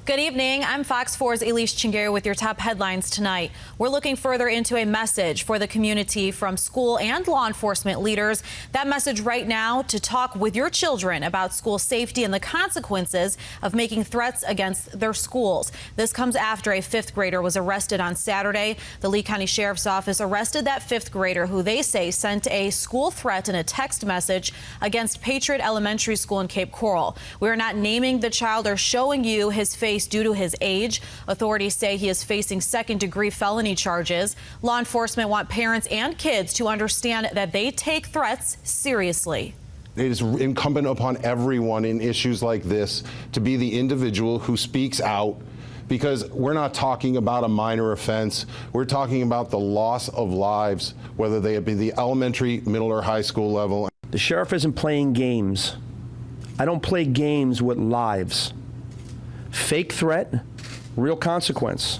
Good evening. I'm Fox 4's Elise Chingeri with your top headlines tonight. We're looking further into a message for the community from school and law enforcement leaders. That message right now to talk with your children about school safety and the consequences of making threats against their schools. This comes after a fifth grader was arrested on Saturday. The Lee County Sheriff's Office arrested that fifth grader who they say sent a school threat in a text message against Patriot Elementary School in Cape Coral. We're not naming the child or showing you his face due to his age. Authorities say he is facing second-degree felony charges. Law enforcement want parents and kids to understand that they take threats seriously. It is incumbent upon everyone in issues like this to be the individual who speaks out, because we're not talking about a minor offense. We're talking about the loss of lives, whether they be the elementary, middle, or high school level. The sheriff isn't playing games. I don't play games with lives. Fake threat, real consequence.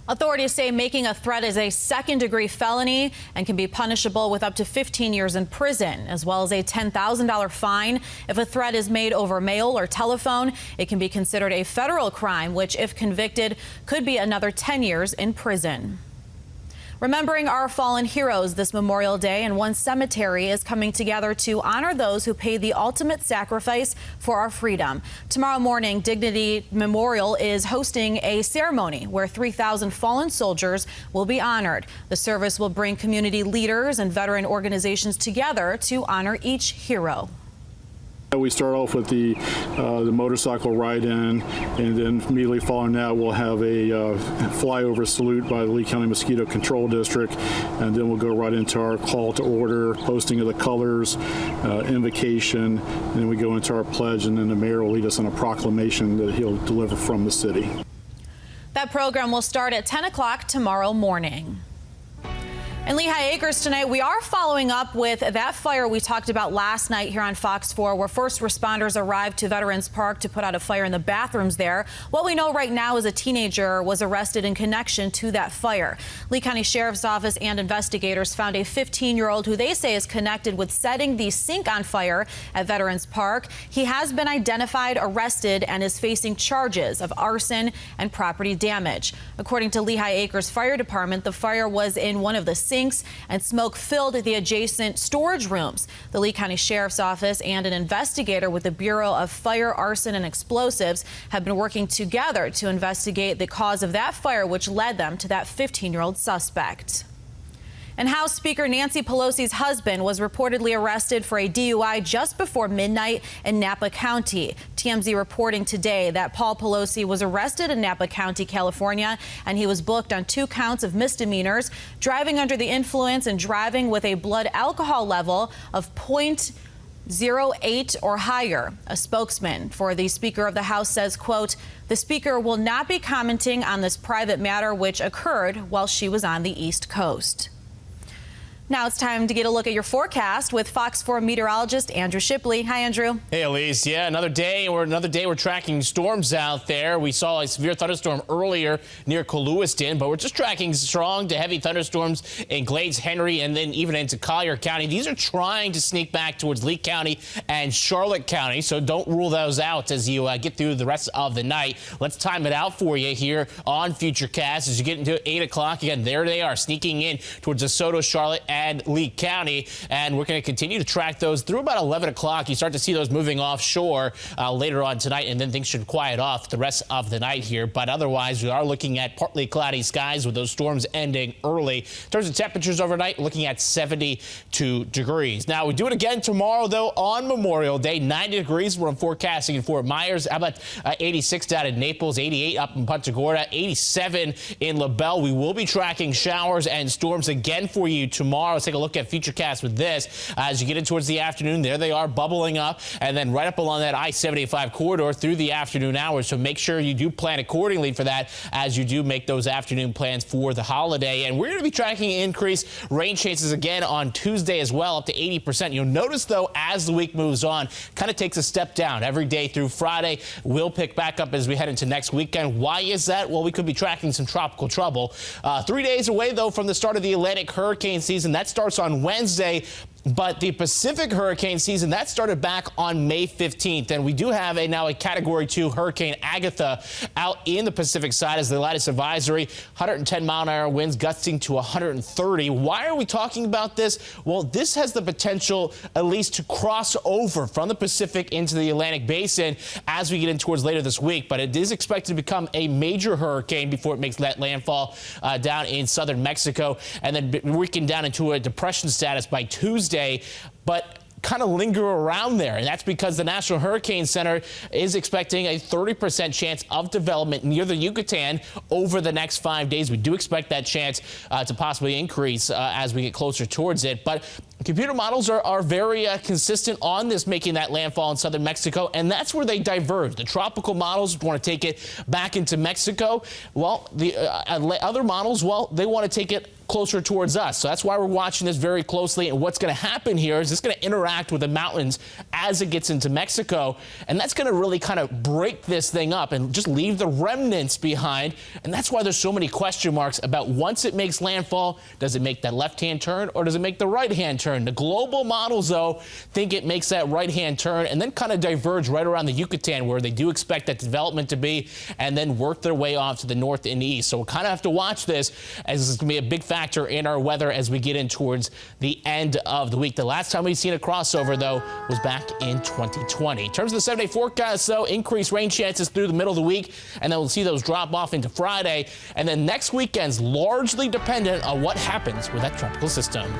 Authorities say making a threat is a second-degree felony and can be punishable with up to 15 years in prison, as well as a $10,000 fine. If a threat is made over mail or telephone, it can be considered a federal crime, which, if convicted, could be another 10 years in prison. Remembering our fallen heroes this Memorial Day, and one cemetery is coming together to honor those who paid the ultimate sacrifice for our freedom. Tomorrow morning, Dignity Memorial is hosting a ceremony where 3,000 fallen soldiers will be honored. The service will bring community leaders and veteran organizations together to honor each hero. We start off with the motorcycle ride-in, and then immediately following that we'll have a flyover salute by the Lee County Mosquito Control District, and then we'll go right into our call to order, posting of the colors, invocation, and then we go into our pledge, and then the mayor will lead us on a proclamation that he'll deliver from the city. That program will start at 10 o'clock tomorrow morning. In Lehigh Acres tonight, we are following up with that fire we talked about last night here on Fox 4, where first responders arrived to Veterans Park to put out a fire in the bathrooms there. What we know right now is a teenager was arrested in connection to that fire. Lee County Sheriff's Office and investigators found a 15-year-old who they say is connected with setting the sink on fire at Veterans Park. He has been identified, arrested, and is facing charges of arson and property damage. According to Lehigh Acres Fire Department, the fire was in one of the sinks, and smoke filled the adjacent storage rooms. The Lee County Sheriff's Office and an investigator with the Bureau of Fire, Arson, and Explosives have been working together to investigate the cause of that fire, which led them to that 15-year-old suspect. And House Speaker Nancy Pelosi's husband was reportedly arrested for a DUI just before midnight in Napa County. TMZ reporting today that Paul Pelosi was arrested in Napa County, California, and he was booked on 2 counts of misdemeanors, driving under the influence and driving with a blood alcohol level of 0.08 or higher. A spokesman for the Speaker of the House says, quote, "The Speaker will not be commenting on this private matter which occurred while she was on the East Coast." Now it's time to get a look at your forecast with Fox 4 meteorologist Andrew Shipley. Hi, Andrew. Hey, Elise. Yeah, another day we're tracking storms out there. We saw a severe thunderstorm earlier near Lewiston, but we're just tracking strong to heavy thunderstorms in Glades, Henry, and then even into Collier County. These are trying to sneak back towards Lee County and Charlotte County, so don't rule those out as you get through the rest of the night. Let's time it out for you here on Futurecast as you get into 8 o'clock. Again, there they are, sneaking in towards DeSoto, Charlotte, and Lee County, and we're going to continue to track those through about 11 o'clock. You start to see those moving offshore later on tonight, and then things should quiet off the rest of the night here. But otherwise, we are looking at partly cloudy skies with those storms ending early. In terms of temperatures overnight, looking at 72 degrees. Now, we do it again tomorrow, though, on Memorial Day. 90 degrees we're forecasting in Fort Myers. How about 86 down in Naples, 88 up in Punta Gorda, 87 in LaBelle. We will be tracking showers and storms again for you tomorrow. Let's take a look at Futurecast with this. As you get in towards the afternoon, there they are bubbling up, and then right up along that I-75 corridor through the afternoon hours. So make sure you do plan accordingly for that as you do make those afternoon plans for the holiday. And we're going to be tracking increased rain chances again on Tuesday as well, up to 80%. You'll notice, though, as the week moves on, kind of takes a step down every day through Friday. We'll pick back up as we head into next weekend. Why is that? Well, we could be tracking some tropical trouble. 3 days away, though, from the start of the Atlantic hurricane season. That starts on Wednesday. But the Pacific hurricane season, that started back on May 15th. And we do have now a Category 2 Hurricane Agatha out in the Pacific side as the latest advisory. 110-mile-an-hour winds gusting to 130. Why are we talking about this? Well, this has the potential at least to cross over from the Pacific into the Atlantic Basin as we get in towards later this week. But it is expected to become a major hurricane before it makes that landfall down in southern Mexico and then weaken down into a depression status by Tuesday. But kind of linger around there, and that's because the National Hurricane Center is expecting a 30% chance of development near the Yucatan over the next 5 days. We do expect that chance to possibly increase as we get closer towards it, but computer models are very consistent on this making that landfall in southern Mexico, and that's where they diverge. The tropical models want to take it back into Mexico, while the other models, well, they want to take it closer towards us. So that's why we're watching this very closely. And what's going to happen here is it's going to interact with the mountains as it gets into Mexico. And that's going to really kind of break this thing up and just leave the remnants behind. And that's why there's so many question marks about once it makes landfall, does it make that left-hand turn or does it make the right-hand turn? The global models, though, think it makes that right-hand turn and then kind of diverge right around the Yucatan where they do expect that development to be and then work their way off to the north and east. So we'll kind of have to watch this as this is going to be a big factor in our weather as we get in towards the end of the week. The last time we've seen a crossover, though, was back in 2020. In terms of the 7-day forecast, though, increased rain chances through the middle of the week, and then we'll see those drop off into Friday. And then next weekend's largely dependent on what happens with that tropical system.